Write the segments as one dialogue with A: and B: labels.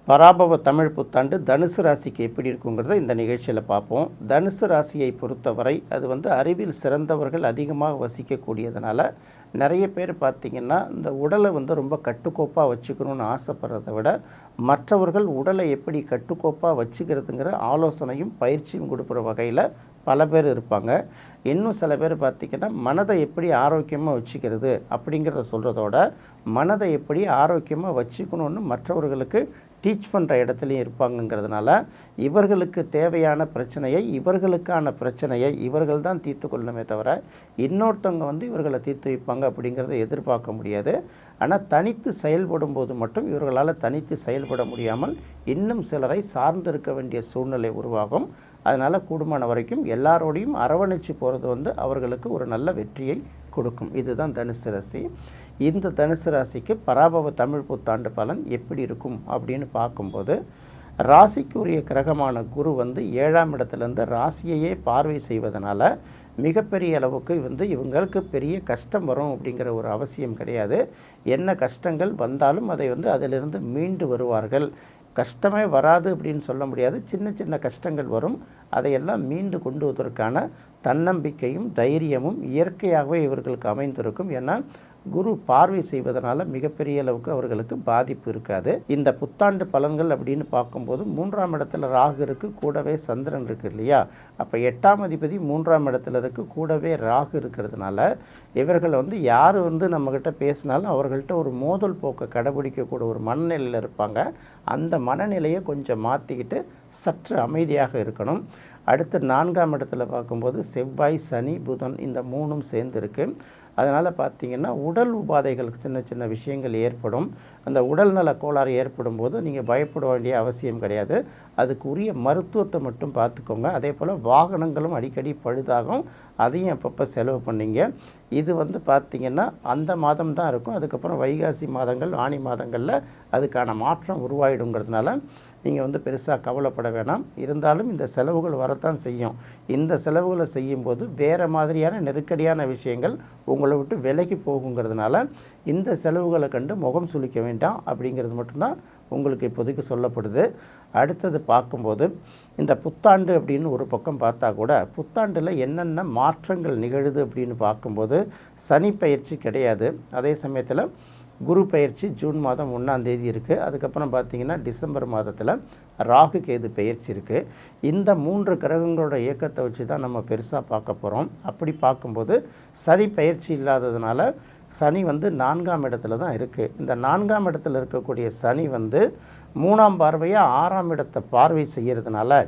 A: பராபவ தமிழ் புத்தாண்டு தனுசு ராசிக்கு எப்படி இருக்குங்கிறத இந்த நிகழ்ச்சியில் பார்ப்போம். தனுசு ராசியை பொறுத்தவரை அது அறிவில் சிறந்தவர்கள் அதிகமாக வசிக்கக்கூடியதுனால நிறைய பேர் பார்த்திங்கன்னா இந்த உடலை ரொம்ப கட்டுக்கோப்பாக வச்சுக்கணும்னு ஆசைப்படுறத விட மற்றவர்கள் உடலை எப்படி கட்டுக்கோப்பாக வச்சுக்கிறதுங்கிற ஆலோசனையும் பயிற்சியும் கொடுக்குற வகையில் பல பேர் இருப்பாங்க. இன்னும் சில பேர் பார்த்திங்கன்னா மனதை எப்படி ஆரோக்கியமாக வச்சுக்கிறது அப்படிங்கிறத சொல்கிறதோட மனதை எப்படி ஆரோக்கியமாக வச்சுக்கணுன்னு மற்றவர்களுக்கு டீச் பண்ணுற இடத்துலையும் இருப்பாங்கங்கிறதுனால இவர்களுக்கு தேவையான பிரச்சனையை இவர்கள் தான் தீர்த்து கொள்ளணுமே தவிர இன்னொருத்தவங்க இவர்களை தீர்த்து வைப்பாங்க அப்படிங்கிறத எதிர்பார்க்க முடியாது. ஆனால் தனித்து செயல்படும் போது மட்டும் இவர்களால் தனித்து செயல்பட முடியாமல் இன்னும் சிலரை சார்ந்து இருக்க வேண்டிய சூழ்நிலை உருவாகும். அதனால் கூடுமான வரைக்கும் எல்லாரோடையும் அரவணைச்சு போகிறது அவர்களுக்கு ஒரு நல்ல வெற்றியை கொடுக்கும். இதுதான் தனுசு ராசி. இந்த தனுசு ராசிக்கு பராபவ தமிழ் புத்தாண்டு பலன் எப்படி இருக்கும் அப்படின்னு பார்க்கும்போது ராசிக்குரிய கிரகமான குரு 7ஆம் இடத்துலேருந்து ராசியையே பார்வை செய்வதனால மிகப்பெரிய அளவுக்கு இவங்களுக்கு பெரிய கஷ்டம் வரும் அப்படிங்கிற ஒரு அவசியம் கிடையாது. என்ன கஷ்டங்கள் வந்தாலும் அதை அதிலிருந்து மீண்டு வருவார்கள். கஷ்டமே வராது அப்படின்னு சொல்ல முடியாது. சின்ன சின்ன கஷ்டங்கள் வரும். அதையெல்லாம் மீண்டு கொண்டு வருவதற்கான தன்னம்பிக்கையும் தைரியமும் இயற்கையாகவே இவர்களுக்கு அமைந்திருக்கும். ஏன்னா குரு பார்வை செய்வதனால மிகப்பெரிய அளவுக்கு அவர்களுக்கு பாதிப்பு இருக்காது. இந்த புத்தாண்டு பலன்கள் அப்படின்னு பார்க்கும்போது 3ஆம் இடத்துல ராகு இருக்குது, கூடவே சந்திரன் இருக்குது இல்லையா? அப்போ 8ஆம் அதிபதி 3ஆம் இடத்துல இருக்குது, கூடவே ராகு இருக்கிறதுனால இவர்கள் யார் நம்மக்கிட்ட பேசினாலும் அவர்கள்ட்ட ஒரு மோதல் போக்கை கடைபிடிக்கக்கூடிய ஒரு மனநிலையில் இருப்பாங்க. அந்த மனநிலையை கொஞ்சம் மாற்றிக்கிட்டு சற்று அமைதியாக இருக்கணும். அடுத்து 4ஆம் இடத்துல பார்க்கும்போது செவ்வாய், சனி, புதன் இந்த 3ம் சேர்ந்து இருக்குது. அதனால் பார்த்திங்கன்னா உடல் உபாதைகளுக்கு சின்ன சின்ன விஷயங்கள் ஏற்படும். அந்த உடல்நல கோளாறு ஏற்படும் போது நீங்கள் பயப்பட வேண்டிய அவசியம் கிடையாது. அதுக்கு உரிய மருத்துவத்தை மட்டும் பார்த்துக்கோங்க. அதே போல் வாகனங்களும் அடிக்கடி பழுதாகும். அதையும் அப்பப்போ செலவு பண்ணிங்க. இது பார்த்திங்கன்னா அந்த மாதம் தான் இருக்கும். அதுக்கப்புறம் வைகாசி மாதங்கள், ஆனி மாதங்களில் அதுக்கான மாற்றம் உருவாயிடுங்கிறதுனால நீங்கள் பெருசாக கவலைப்பட வேணாம். இருந்தாலும் இந்த செலவுகள் வரத்தான் செய்யும். இந்த செலவுகளை செய்யும்போது வேறு மாதிரியான நெருக்கடியான விஷயங்கள் உங்களை விட்டு விலகி போகுங்கிறதுனால இந்த செலவுகளை கண்டு முகம் சுளிக்க வேண்டாம் அப்படிங்கிறது மட்டும்தான் உங்களுக்கு இப்போதைக்கு சொல்லப்படுது. அடுத்தது பார்க்கும்போது இந்த புத்தாண்டு அப்படின்னு ஒரு பக்கம் பார்த்தா கூட புத்தாண்டில் என்னென்ன மாற்றங்கள் நிகழுது அப்படின்னு பார்க்கும்போது சனி பயிற்சி கிடையாது. அதே சமயத்தில் குரு பயிற்சி ஜூன் மாதம் 1ஆம் தேதி இருக்குது. அதுக்கப்புறம் பார்த்திங்கன்னா டிசம்பர் மாதத்தில் ராகு கேது பயிற்சி இருக்குது. இந்த 3 கிரகங்களோட இயக்கத்தை வச்சு தான் நம்ம பெருசாக பார்க்க போகிறோம். அப்படி பார்க்கும்போது சனி பயிற்சி இல்லாததுனால சனி 4ஆம் இடத்துல தான் இருக்குது. இந்த 4ஆம் இடத்துல இருக்கக்கூடிய சனி 3ஆம் பார்வையாக 6ஆம் இடத்தை பார்வை செய்கிறதுனால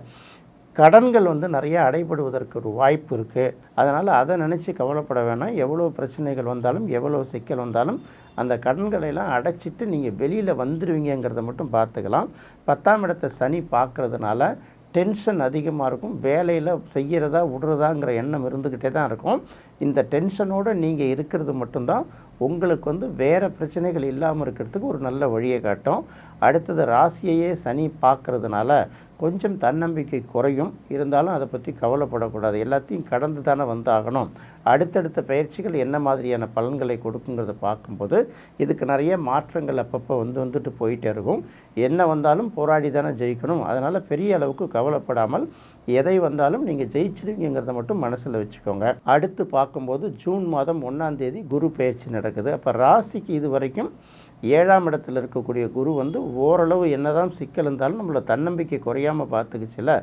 A: கடன்கள் நிறைய அடைபடுவதற்கு ஒரு வாய்ப்பு இருக்குது. அதனால் அதை நினச்சி கவலைப்பட வேணாம். எவ்வளோ பிரச்சனைகள் வந்தாலும் எவ்வளோ சிக்கல் வந்தாலும் அந்த கடன்களையெல்லாம் அடைச்சிட்டு நீங்கள் வெளியில் வந்துடுவீங்கிறத மட்டும் பார்த்துக்கலாம். 10ஆம் இடத்தை சனி பார்க்குறதுனால டென்ஷன் அதிகமாக இருக்கும். வேலையில் செய்கிறதா விடுறதாங்கிற எண்ணம் இருந்துக்கிட்டே தான் இருக்கும். இந்த டென்ஷனோடு நீங்கள் இருக்கிறது மட்டும்தான் உங்களுக்கு வேறு பிரச்சனைகள் இல்லாமல் இருக்கிறதுக்கு ஒரு நல்ல வழியை காட்டும். அடுத்தது ராசியையே சனி பார்க்குறதுனால கொஞ்சம் தன்னம்பிக்கை குறையும். இருந்தாலும் அதை பற்றி கவலைப்படக்கூடாது. எல்லாத்தையும் கடந்து தானே வந்தாகணும். அடுத்தடுத்த பயிற்சிகள் என்ன மாதிரியான பலன்களை கொடுக்குங்கிறத பார்க்கும்போது இதுக்கு நிறைய மாற்றங்கள் அப்பப்போ வந்துட்டு போயிட்டே இருக்கும். என்ன வந்தாலும் போராடி தானே ஜெயிக்கணும். அதனால் பெரிய அளவுக்கு கவலைப்படாமல் எதை வந்தாலும் நீங்கள் ஜெயிச்சிருவீங்கிறத மட்டும் மனசில் வச்சுக்கோங்க. அடுத்து பார்க்கும்போது ஜூன் மாதம் 1ஆம் தேதி குரு பயிற்சி நடக்குது. அப்போ ராசிக்கு இது வரைக்கும் 7ஆம் இடத்துல இருக்கக்கூடிய குரு ஓரளவு என்னதான் சிக்கல் இருந்தாலும் நம்மளோட தன்னம்பிக்கை குறையாமல் பார்த்துக்குச்சுல.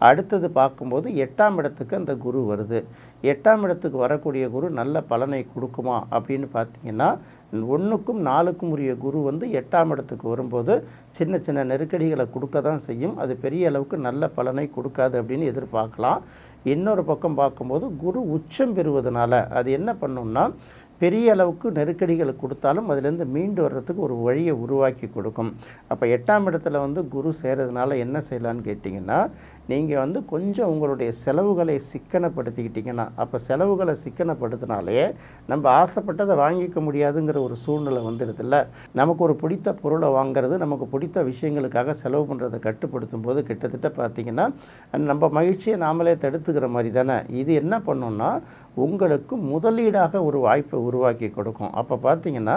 A: அடுத்தது பார்க்கும்போது 8ஆம் இடத்துக்கு அந்த குரு வருது. 8ஆம் இடத்துக்கு வரக்கூடிய குரு நல்ல பலனை கொடுக்குமா அப்படின்னு பார்த்தீங்கன்னா 1க்கும் 4க்கும் உரிய குரு 8ஆம் இடத்துக்கு வரும்போது சின்ன சின்ன நெருக்கடிகளை கொடுக்க தான் செய்யும். அது பெரிய அளவுக்கு நல்ல பலனை கொடுக்காது அப்படின்னு எதிர்பார்க்கலாம். இன்னொரு பக்கம் பார்க்கும்போது குரு உச்சம் பெறுவதனால அது என்ன பண்ணும்னா பெரிய அளவுக்கு நெருக்கடிகளை கொடுத்தாலும் அதிலேருந்து மீண்டு வர்றதுக்கு ஒரு வழியை உருவாக்கி கொடுக்கும். அப்போ 8ஆம் இடத்துல குரு சேர்றதுனால என்ன செய்யலான்னு கேட்டிங்கன்னா நீங்கள் கொஞ்சம் உங்களுடைய செலவுகளை சிக்கனப்படுத்திக்கிட்டிங்கன்னா அப்போ செலவுகளை சிக்கனப்படுத்தினாலே நம்ம ஆசைப்பட்டதை வாங்கிக்க முடியாதுங்கிற ஒரு சூழ்நிலை வந்துடுதில்ல. நமக்கு ஒரு பிடித்த பொருளை வாங்கிறது, நமக்கு பிடித்த விஷயங்களுக்காக செலவு பண்ணுறதை கட்டுப்படுத்தும் போது கிட்டத்தட்ட பார்த்திங்கன்னா நம்ம மகிழ்ச்சியை நாமளே தடுத்துக்கிற மாதிரி தானே. இது என்ன பண்ணுன்னா உங்களுக்கு முதலீடாக ஒரு வாய்ப்பை உருவாக்கி கொடுக்கும். அப்போ பார்த்திங்கன்னா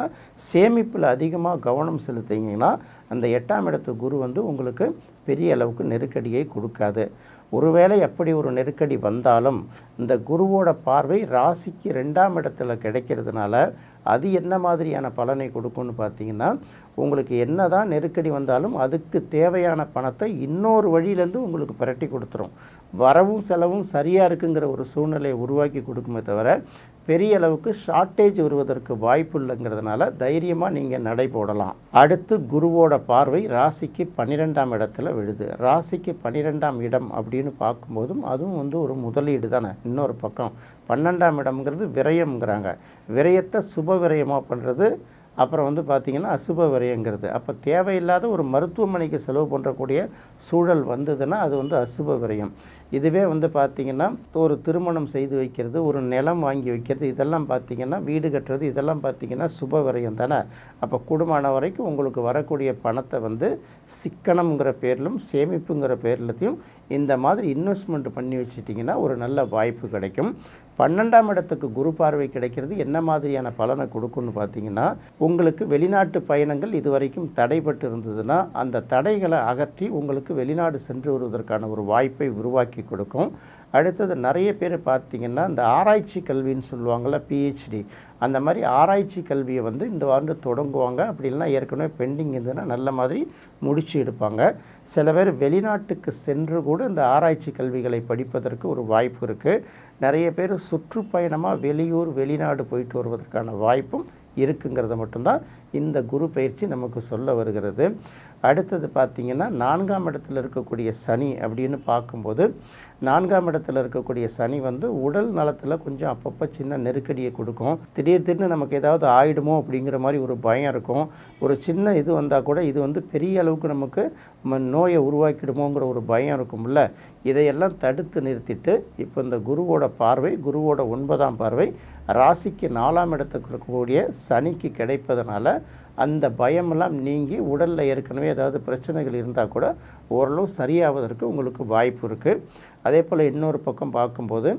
A: சேமிப்பில் அதிகமாக கவனம் செலுத்திங்கன்னா அந்த 8ஆம் இடத்து குரு வந்து உங்களுக்கு பெரிய அளவுக்கு நெருக்கடியை கொடுக்காது. ஒருவேளை அப்படி ஒரு நெருக்கடி வந்தாலும் இந்த குருவோட பார்வை ராசிக்கு 2ஆம் இடத்துல கிடைக்கிறதுனால அது என்ன மாதிரியான பலனை கொடுக்கும்னு பார்த்தீங்கன்னா, உங்களுக்கு என்ன தான் நெருக்கடி வந்தாலும் அதுக்கு தேவையான பணத்தை இன்னொரு வழியிலேருந்து உங்களுக்கு பிரட்டி கொடுத்துரும். வரவும் செலவும் சரியாக இருக்குங்கிற ஒரு சூழ்நிலையை உருவாக்கி கொடுக்குமே தவிர பெரிய அளவுக்கு ஷார்ட்டேஜ் வருவதற்கு வாய்ப்பு இல்லைங்கிறதுனால தைரியமாக நீங்கள் நடை போடலாம். அடுத்து குருவோட பார்வை ராசிக்கு 12ஆம் இடத்துல விழுது. ராசிக்கு 12ஆம் இடம் அப்படின்னு பார்க்கும்போதும் அதுவும் வந்து ஒரு முதலீடு தானே. இன்னொரு பக்கம் 12ஆம் இடம்ங்கிறது விரயம்ங்கிறாங்க. விரயத்தை சுப விரயமாக பண்ணுறது, அப்புறம் வந்து பார்த்திங்கன்னா அசுப விரயங்கிறது. அப்போ தேவையில்லாத ஒரு மருத்துவமனைக்கு செலவு பண்ணுறக்கூடிய சூழல் வந்ததுன்னா அது வந்து அசுப விரயம். இதுவே வந்து பார்த்திங்கன்னா ஒரு திருமணம் செய்து வைக்கிறது, ஒரு நிலம் வாங்கி வைக்கிறது, இதெல்லாம் பார்த்திங்கன்னா வீடு கட்டுறது, இதெல்லாம் பார்த்திங்கன்னா சுப விரயம் தானே. அப்போ கூடுமான வரைக்கும் உங்களுக்கு வரக்கூடிய பணத்தை வந்து சிக்கனம்ங்கிற பேரிலும் சேமிப்புங்கிற பேர்லத்தையும் இந்த மாதிரி இன்வெஸ்ட்மெண்ட் பண்ணி வச்சிட்டிங்கன்னா ஒரு நல்ல வாய்ப்பு கிடைக்கும். 12ஆம் இடத்துக்கு குரு பார்வை கிடைக்கிறது என்ன மாதிரியான பலனை கொடுக்கும்னு பார்த்தீங்கன்னா, உங்களுக்கு வெளிநாட்டு பயணங்கள் இதுவரைக்கும் தடைப்பட்டு இருந்ததுன்னா அந்த தடைகளை அகற்றி உங்களுக்கு வெளிநாடு சென்று வருவதற்கான ஒரு வாய்ப்பை உருவாக்கி கொடுக்கும். அடுத்தது நிறைய பேர் பார்த்திங்கன்னா இந்த ஆராய்ச்சி கல்வின்னு சொல்லுவாங்கள்ல, பிஹெச்டி, அந்த மாதிரி ஆராய்ச்சி கல்வியை வந்து இந்த ஆண்டு தொடங்குவாங்க. அப்படி இல்லைனா ஏற்கனவே பெண்டிங் இருந்ததுன்னா நல்ல மாதிரி முடிச்சு எடுப்பாங்க. சில பேர் வெளிநாட்டுக்கு சென்று கூட இந்த ஆராய்ச்சி கல்விகளை படிப்பதற்கு ஒரு வாய்ப்பு இருக்குது. நிறைய பேர் சுற்றுப்பயணமாக வெளியூர் வெளிநாடு போயிட்டு வருவதற்கான வாய்ப்பும் இருக்குங்கிறத மட்டும்தான் இந்த குரு பயிற்சி நமக்கு சொல்ல வருகிறது. அடுத்தது பார்த்திங்கன்னா 4ஆம் இடத்துல இருக்கக்கூடிய சனி அப்படின்னு பார்க்கும்போது, 4ஆம் இடத்துல இருக்கக்கூடிய சனி வந்து உடல் நலத்தில் கொஞ்சம் அப்பப்போ சின்ன நெருக்கடியை கொடுக்கும். திடீர்னு நமக்கு ஏதாவது ஆயிடுமோ அப்படிங்கிற மாதிரி ஒரு பயம் இருக்கும். ஒரு சின்ன இது வந்தால் கூட இது வந்து பெரிய அளவுக்கு நமக்கு நோயை உருவாக்கிடுமோங்கிற ஒரு பயம் இருக்கும்ல. இதையெல்லாம் தடுத்து நிறுத்திட்டு இப்போ இந்த குருவோட பார்வை, குருவோட 9ஆம் பார்வை ராசிக்கு 4ஆம் இடத்துக்கு இருக்கக்கூடிய சனிக்கு கிடைப்பதனால அந்த பயமெல்லாம் நீங்கி உடலில் ஏற்கனவே ஏதாவது பிரச்சனைகள் இருந்தால் கூட ஓரளவு சரியாவதற்கு உங்களுக்கு வாய்ப்பு இருக்குது. அதே போல் இன்னொரு பக்கம் பார்க்கும்போது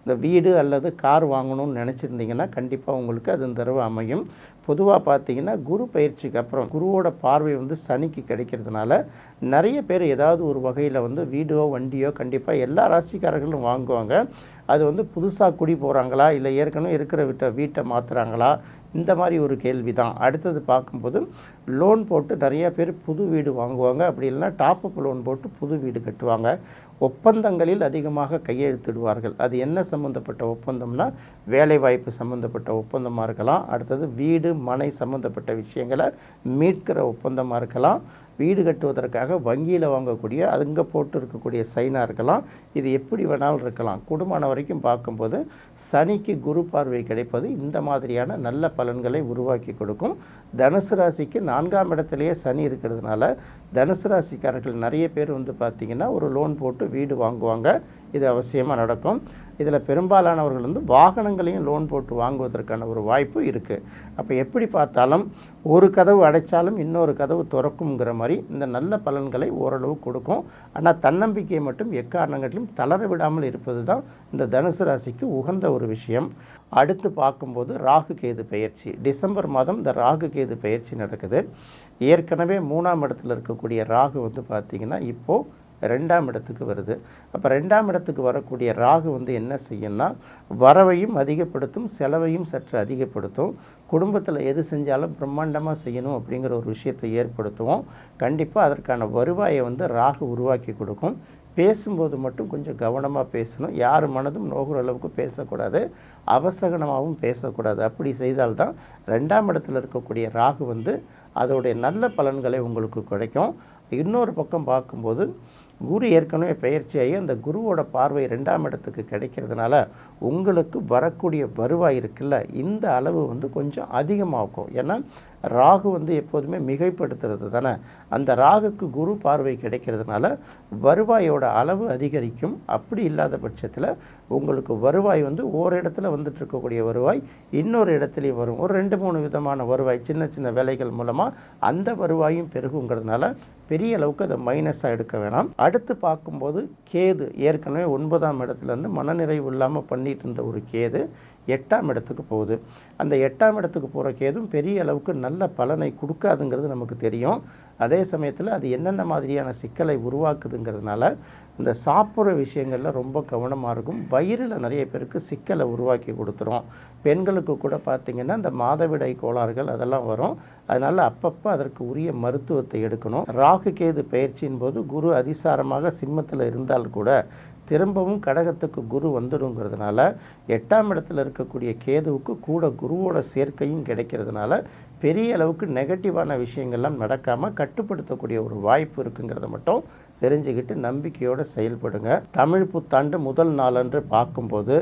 A: இந்த வீடு அல்லது கார் வாங்கணும்னு நினச்சிருந்தீங்கன்னா கண்டிப்பாக உங்களுக்கு அது இந்த தடவை அமையும். பொதுவாக பார்த்தீங்கன்னா குரு பயிற்சிக்கு அப்புறம் குருவோட பார்வை வந்து சனிக்கு கிடைக்கிறதுனால நிறைய பேர் ஏதாவது ஒரு வகையில் வந்து வீடோ வண்டியோ கண்டிப்பாக எல்லா ராசிக்காரர்களும் வாங்குவாங்க. அது வந்து புதுசாக குடி போகிறாங்களா இல்லை ஏற்கனவே இருக்கிற வீட்டை மாற்றுறாங்களா, இந்த மாதிரி ஒரு கேள்வி தான். அடுத்தது பார்க்கும்போது லோன் போட்டு நிறைய பேர் புது வீடு வாங்குவாங்க. அப்படி இல்லைனா டாப்அப் லோன் போட்டு புது வீடு கட்டுவாங்க. ஒப்பந்தங்களில் அதிகமாக கையெழுத்திடுவார்கள். அது என்ன சம்மந்தப்பட்ட ஒப்பந்தம்னா வேலைவாய்ப்பு சம்மந்தப்பட்ட ஒப்பந்தமாக இருக்கலாம். அடுத்தது வீடு மனை சம்மந்தப்பட்ட விஷயங்களை மீட்கிற ஒப்பந்தமாக இருக்கலாம். வீடு கட்டுவதற்காக வங்கியில் வாங்கக்கூடிய அங்கே போட்டு இருக்கக்கூடிய சைனாக இருக்கலாம். இது எப்படி வேணாலும் இருக்கலாம். குடும்பம் வரைக்கும் பார்க்கும்போது சனிக்கு குரு பார்வை கிடைப்பது இந்த மாதிரியான நல்ல பலன்களை உருவாக்கி கொடுக்கும். தனுசு ராசிக்கு 4ஆம் இடத்துலையே சனி இருக்கிறதுனால தனுசு ராசிக்காரர்கள் நிறைய பேர் வந்து பார்த்திங்கன்னா ஒரு லோன் போட்டு வீடு வாங்குவாங்க. இது அவசியமாக நடக்கும். இதில் பெரும்பாலானவர்கள் வந்து வாகனங்களையும் லோன் போட்டு வாங்குவதற்கான ஒரு வாய்ப்பு இருக்குது. அப்போ எப்படி பார்த்தாலும் ஒரு கதவு அடைச்சாலும் இன்னொரு கதவு திறக்குங்கிற மாதிரி இந்த நல்ல பலன்களை ஓரளவு கொடுக்கும். ஆனால் தன்னம்பிக்கையை மட்டும் எக்காரணங்களிலும் தளர விடாமல் இருப்பது தான் இந்த தனுசு ராசிக்கு உகந்த ஒரு விஷயம். அடுத்து பார்க்கும்போது ராகு கேது பயிற்சி. டிசம்பர் மாதம் இந்த ராகு கேது பயிற்சி நடக்குது. ஏற்கனவே 3ஆம் இடத்துல இருக்கக்கூடிய ராகு வந்து பார்த்திங்கன்னா இப்போது 2ஆம் இடத்துக்கு வருது. அப்போ 2ஆம் இடத்துக்கு வரக்கூடிய ராகு வந்து என்ன செய்யும்னா வரவையும் அதிகப்படுத்தும், செலவையும் சற்று அதிகப்படுத்தும். குடும்பத்தில் எது செஞ்சாலும் பிரம்மாண்டமாக செய்யணும் அப்படிங்கிற ஒரு விஷயத்தை ஏற்படுத்துவோம். கண்டிப்பாக அதற்கான வருவாயை வந்து ராகு உருவாக்கி கொடுக்கும். பேசும்போது மட்டும் கொஞ்சம் கவனமாக பேசணும். யார் மனதும் நோகுற அளவுக்கு பேசக்கூடாது, அவசகனமாகவும் பேசக்கூடாது. அப்படி செய்தால்தான் 2ஆம் இடத்துல இருக்கக்கூடிய ராகு வந்து அதோடைய நல்ல பலன்களை உங்களுக்கு கிடைக்கும். இன்னொரு பக்கம் பார்க்கும்போது குரு ஏற்கனவே பயிற்சியாகி அந்த குருவோட பார்வை 2ஆம் இடத்துக்கு கிடைக்கிறதுனால உங்களுக்கு வரக்கூடிய வருவாய் இருக்குல்ல, இந்த அளவு வந்து கொஞ்சம் அதிகமாகும். ஏன்னா ராகு வந்து எப்போதுமே மிகைப்படுத்துறது தானே. அந்த ராகுக்கு குரு பார்வை கிடைக்கிறதுனால வருவாயோட அளவு அதிகரிக்கும். அப்படி இல்லாத பட்சத்தில் உங்களுக்கு வருவாய் வந்து ஒரு இடத்துல வந்துட்டு இருக்கக்கூடிய வருவாய் இன்னொரு இடத்துலையும் வரும். ஒரு 2-3 விதமான வருவாய் சின்ன சின்ன வேலைகள் மூலமாக அந்த வருவாயும் பெருகுங்கிறதுனால பெரிய அளவுக்கு அதை மைனஸாக எடுக்க வேணாம். அடுத்து பார்க்கும்போது கேது ஏற்கனவே 9ஆம் இடத்துலேருந்து மனநிறைவு இல்லாமல் பண்ணிட்டு இருந்த ஒரு கேது 8ஆம் இடத்துக்கு போகுது. அந்த 8ஆம் இடத்துக்கு போகிற கேதும் பெரிய அளவுக்கு நல்ல பலனை கொடுக்காதுங்கிறது நமக்கு தெரியும். அதே சமயத்தில் அது என்னென்ன மாதிரியான சிக்கலை உருவாக்குதுங்கிறதுனால இந்த சாப்பிட்ற விஷயங்களில் ரொம்ப கவனமாக இருக்கும். வயிறில் நிறைய பேருக்கு சிக்கலை உருவாக்கி கொடுத்துரும். பெண்களுக்கு கூட பார்த்திங்கன்னா இந்த மாதவிடாய் கோளாறுகள் அதெல்லாம் வரும். அதனால் அப்பப்போ அதற்கு உரிய மருத்துவத்தை எடுக்கணும். ராகு கேது பயிற்சியின் போது குரு அதிசாரமாக சிம்மத்தில் இருந்தால் கூட திரும்பவும் கடகத்துக்கு குரு வந்துடுங்கிறதுனால 8ஆம் இடத்துல இருக்கக்கூடிய கேதுவுக்கு கூட குருவோட சேர்க்கையும் கிடைக்கிறதுனால பெரிய அளவுக்கு நெகட்டிவான விஷயங்கள்லாம் நடக்காமல் கட்டுப்படுத்தக்கூடிய ஒரு வாய்ப்பு இருக்குங்கிறத மட்டும் தெரிஞ்சுக்கிட்டு நம்பிக்கையோடு செயல்படுங்க. தமிழ் புத்தாண்டு முதல் நாளன்று பார்க்கும்போது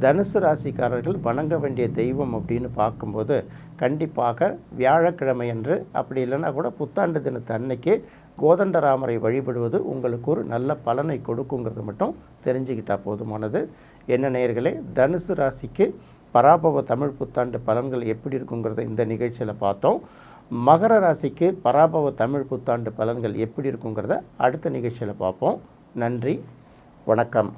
A: தனுசு ராசிக்காரர்கள் வணங்க வேண்டிய தெய்வம் அப்படின்னு பார்க்கும்போது கண்டிப்பாக வியாழக்கிழமை அன்று, அப்படி இல்லைன்னா கூட புத்தாண்டு தினத்து அன்னைக்கு கோதண்டராமரை வழிபடுவது உங்களுக்கு ஒரு நல்ல பலனை கொடுக்குங்கிறது மட்டும் தெரிஞ்சுக்கிட்டால் போதுமானது. என்ன நேயர்களே, தனுசு ராசிக்கு பராபவ தமிழ் புத்தாண்டு பலன்கள் எப்படி இருக்குங்கிறத இந்த நிகழ்ச்சியில் பார்த்தோம். மகர ராசிக்கு பராபவ தமிழ் புத்தாண்டு பலன்கள் எப்படி இருக்குங்கிறத அடுத்த நிகழ்ச்சியில் பார்ப்போம். நன்றி, வணக்கம்.